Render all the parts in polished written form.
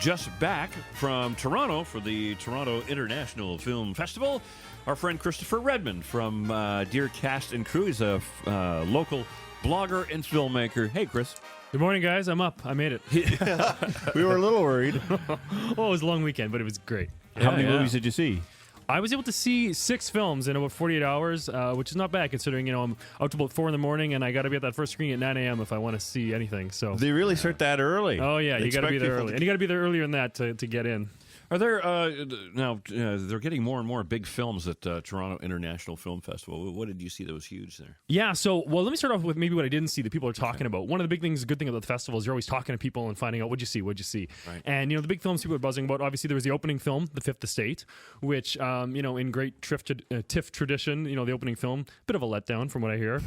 just back from Toronto for the Toronto International Film Festival. Our friend Christopher Redmond from DearCastandCrew. He's a local blogger and filmmaker. Hey, Chris. Good morning, guys. I'm up. I made it. We were a little worried. It was a long weekend, but it was great. How many movies did you see? I was able to see 6 films in about 48 hours, which is not bad considering, I'm out to about 4 in the morning and I got to be at that first screen at 9 a.m. if I want to see anything. So They really start that early. Oh, yeah. You got to be there early. To... And you got to be there earlier than that to get in. Are there now? They're getting more and more big films at Toronto International Film Festival. What did you see that was huge there? Yeah, so let me start off with maybe what I didn't see that people are talking about. One of the big things, good thing about the festival is you're always talking to people and finding out what'd you see. Right. And the big films people are buzzing about. Obviously, there was the opening film, The Fifth Estate, which in great TIFF tradition, the opening film, bit of a letdown from what I hear,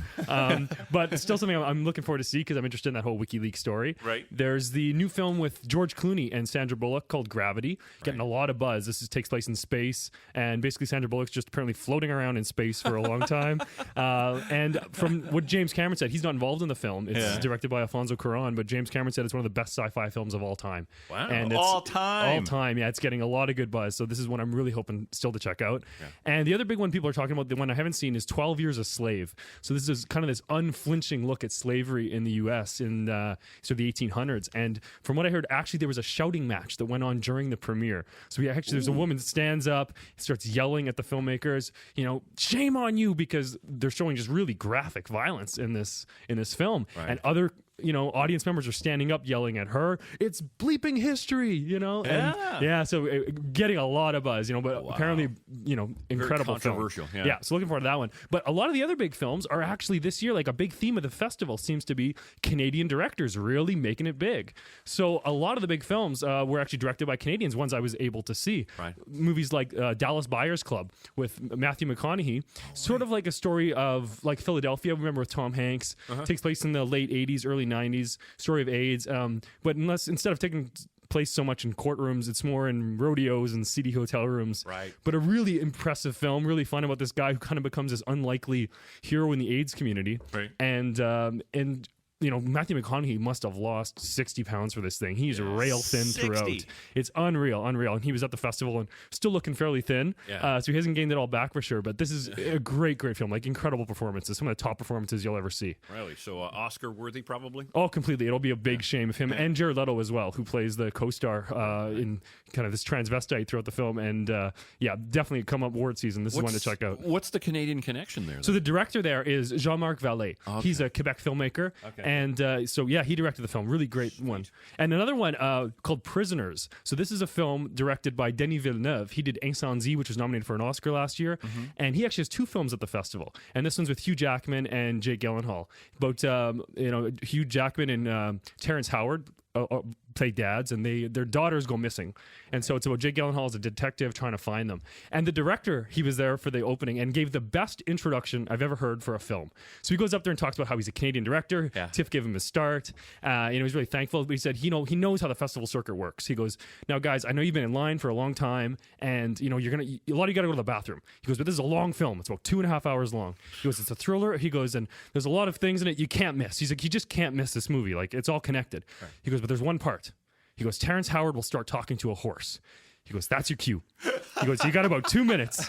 but it's still something I'm looking forward to see because I'm interested in that whole WikiLeaks story. Right. There's the new film with George Clooney and Sandra Bullock called Gravity, getting a lot of buzz. This takes place in space, and basically Sandra Bullock's just apparently floating around in space for a long time. And from what James Cameron said, he's not involved in the film. It's directed by Alfonso Cuarón, but James Cameron said it's one of the best sci-fi films of all time. Wow. And it's all time. All time, yeah. It's getting a lot of good buzz, so this is one I'm really hoping still to check out. Yeah. And the other big one people are talking about, the one I haven't seen, is 12 Years a Slave. So this is kind of this unflinching look at slavery in the U.S. in the 1800s. And from what I heard, actually there was a shouting match that went on during the premiere. So there's a woman that stands up, starts yelling at the filmmakers, shame on you, because they're showing just really graphic violence in this film. Right. And other audience members are standing up yelling at her, it's bleeping history, and so getting a lot of buzz, but apparently, incredible very controversial film. Yeah, so looking forward to that one. But a lot of the other big films are actually this year, like a big theme of the festival seems to be Canadian directors really making it big. So a lot of the big films were actually directed by Canadians, ones I was able to see. Right. Movies like Dallas Buyers Club with Matthew McConaughey, sort of like a story of like Philadelphia, remember, with Tom Hanks, takes place in the late 80s, early 90s, story of AIDS, but instead of taking place so much in courtrooms, it's more in rodeos and seedy hotel rooms. Right. But a really impressive film, really fun about this guy who kind of becomes this unlikely hero in the AIDS community. Right. And Matthew McConaughey must have lost 60 pounds for this thing. He's rail thin 60. throughout. It's unreal. And he was at the festival and still looking fairly thin. Yeah. So he hasn't gained it all back for sure. But this is a great film. Like, incredible performances. Some of the top performances you'll ever see. Really? So Oscar worthy, probably? Oh, completely. It'll be a big shame if him and Jared Leto as well, who plays the co-star in kind of this transvestite throughout the film. And definitely come up award season. This is one to check out. What's the Canadian connection there? So the director there is Jean-Marc Vallée. Okay. He's a Quebec filmmaker. Okay. And he directed the film. Really great one. And another one called Prisoners. So this is a film directed by Denis Villeneuve. He did Incendie, which was nominated for an Oscar last year. Mm-hmm. And he actually has 2 films at the festival. And this one's with Hugh Jackman and Jake Gyllenhaal. About Hugh Jackman and Terrence Howard play dads, and their daughters go missing, and so it's about Jake Gyllenhaal as a detective trying to find them. And the director, he was there for the opening and gave the best introduction I've ever heard for a film. So he goes up there and talks about how he's a Canadian director. Yeah. TIFF gave him a start. He's really thankful. But he said he knows how the festival circuit works. He goes, now guys, I know you've been in line for a long time, and a lot of you got to go to the bathroom. He goes, but this is a long film. It's about 2.5 hours long. He goes, it's a thriller. He goes, and there's a lot of things in it you can't miss. He's like, you just can't miss this movie. Like, it's all connected. Right. He goes, but there's one part. He goes, Terrence Howard will start talking to a horse. He goes, that's your cue. He goes, you got about 2 minutes.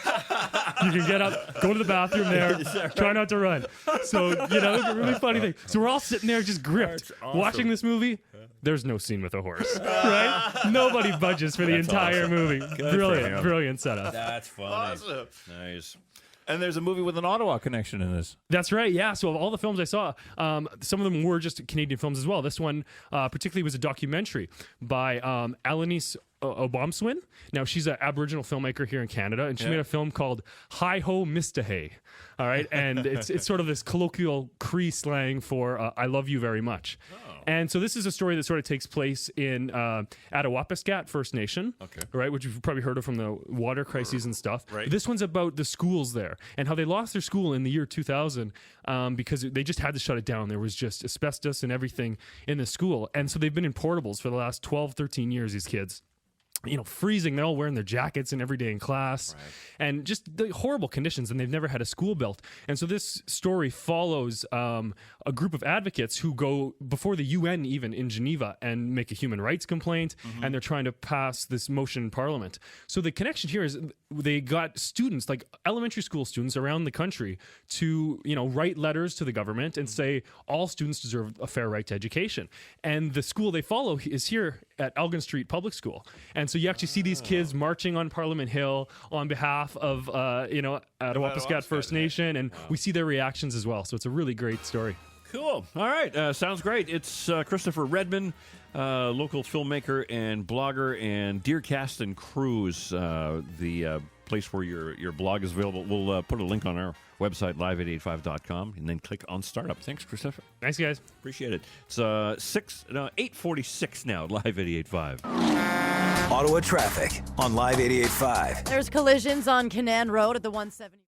You can get up, go to the bathroom there, try not to run. So, it's a really funny thing. So we're all sitting there just gripped, awesome. Watching this movie. There's no scene with a horse, right? Nobody budges for the entire movie. Brilliant setup. That's funny. Awesome. Nice. And there's a movie with an Ottawa connection in this. That's right, yeah. So of all the films I saw, some of them were just Canadian films as well. This one particularly was a documentary by Alanis Obomswin. Now, she's an Aboriginal filmmaker here in Canada, and she made a film called Hi Ho Mistahey. All right, and it's sort of this colloquial Cree slang for I love you very much. Oh. And so this is a story that sort of takes place in Attawapiskat First Nation, right, which you've probably heard of from the water crises and stuff. Right. This one's about the schools there and how they lost their school in the year 2000 because they just had to shut it down. There was just asbestos and everything in the school. And so they've been in portables for the last 12, 13 years, these kids. freezing. They're all wearing their jackets and every day in class, and just the horrible conditions. And they've never had a school built. And so this story follows a group of advocates who go before the UN, even in Geneva, and make a human rights complaint. And they're trying to pass this motion in Parliament. So the connection here is they got students, like elementary school students around the country, to write letters to the government and say all students deserve a fair right to education. And the school they follow is here at Elgin Street Public School. And so you actually see these kids marching on Parliament Hill on behalf of Attawapiskat First Nation, and we see their reactions as well. So it's a really great story. Cool. All right. Sounds great. It's Christopher Redmond, local filmmaker and blogger, and DearCastandCrew is the place where your blog is available. We'll put a link on our website, live885.com, and then click on Startup. Thanks, Christopher. Thanks, guys. Appreciate it. It's 8:46 now, Live 88.5. Ottawa traffic on Live 88.5. There's collisions on Canaan Road at the 170.